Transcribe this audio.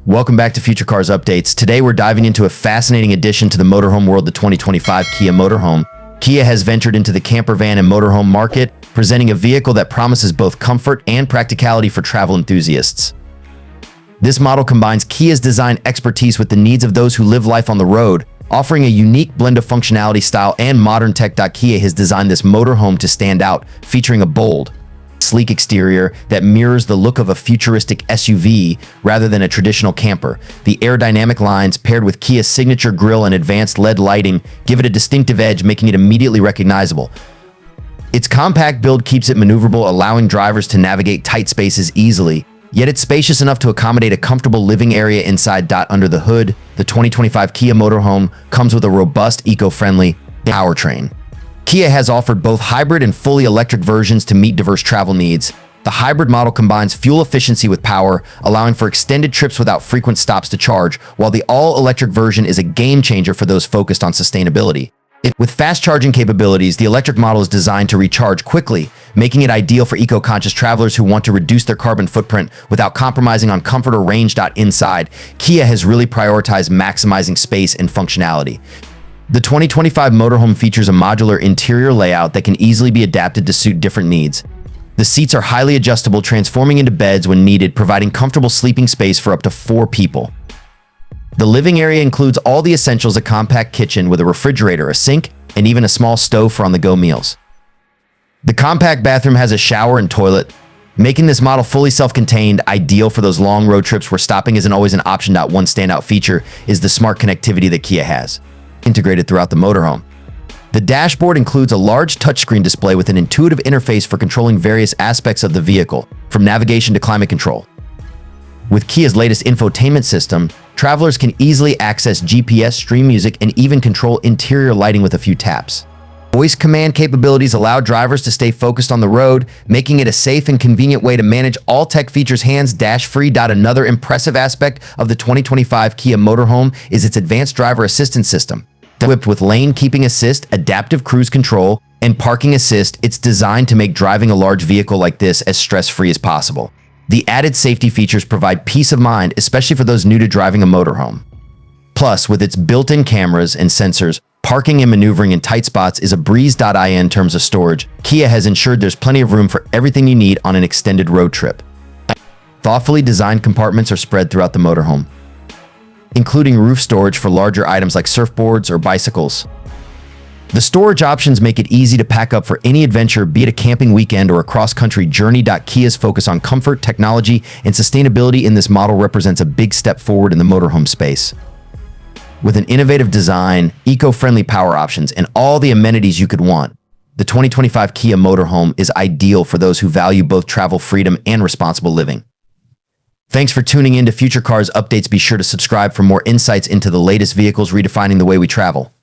Welcome back to Future Cars Updates. Today we're diving into a fascinating addition to the motorhome world, the 2025 Kia Motorhome. Kia has ventured into the camper van and motorhome market, presenting a vehicle that promises both comfort and practicality for travel enthusiasts. This model combines Kia's design expertise with the needs of those who live life on the road, offering a unique blend of functionality, style, and modern tech. Kia has designed this motorhome to stand out, featuring a bold, sleek exterior that mirrors the look of a futuristic SUV rather than a traditional camper. The aerodynamic lines, paired with Kia's signature grille and advanced LED lighting, give it a distinctive edge, making it immediately recognizable. Its compact build keeps it maneuverable, allowing drivers to navigate tight spaces easily, yet it's spacious enough to accommodate a comfortable living area inside. Under the hood, the 2025 Kia Motorhome comes with a robust, eco-friendly powertrain. Kia has offered both hybrid and fully electric versions to meet diverse travel needs. The hybrid model combines fuel efficiency with power, allowing for extended trips without frequent stops to charge, while the all-electric version is a game-changer for those focused on sustainability. With fast charging capabilities, the electric model is designed to recharge quickly, making it ideal for eco-conscious travelers who want to reduce their carbon footprint without compromising on comfort or range. Inside, Kia has really prioritized maximizing space and functionality. The 2025 motorhome features a modular interior layout that can easily be adapted to suit different needs. The seats are highly adjustable, transforming into beds when needed, providing comfortable sleeping space for up to 4 people. The living area includes all the essentials: a compact kitchen with a refrigerator, a sink, and even a small stove for on-the-go meals. The compact bathroom has a shower and toilet, making this model fully self-contained, ideal for those long road trips where stopping isn't always an option. One standout feature is the smart connectivity that Kia has integrated throughout the motorhome. The dashboard includes a large touchscreen display with an intuitive interface for controlling various aspects of the vehicle, from navigation to climate control. With Kia's latest infotainment system, travelers can easily access GPS, stream music, and even control interior lighting with a few taps. Voice command capabilities allow drivers to stay focused on the road, making it a safe and convenient way to manage all tech features hands-free. Another impressive aspect of the 2025 Kia Motorhome is its advanced driver assistance system. Equipped with lane keeping assist, adaptive cruise control, and parking assist, it's designed to make driving a large vehicle like this as stress-free as possible. The added safety features provide peace of mind, especially for those new to driving a motorhome. Plus, with its built-in cameras and sensors, parking and maneuvering in tight spots is a breeze. In terms of storage, Kia has ensured there's plenty of room for everything you need on an extended road trip. Thoughtfully designed compartments are spread throughout the motorhome, including roof storage for larger items like surfboards or bicycles. The storage options make it easy to pack up for any adventure, be it a camping weekend or a cross-country journey. Kia's focus on comfort, technology, and sustainability in this model represents a big step forward in the motorhome space. With an innovative design, eco-friendly power options, and all the amenities you could want, the 2025 Kia Motorhome is ideal for those who value both travel freedom and responsible living. Thanks for tuning in to Future Cars Updates. Be sure to subscribe for more insights into the latest vehicles redefining the way we travel.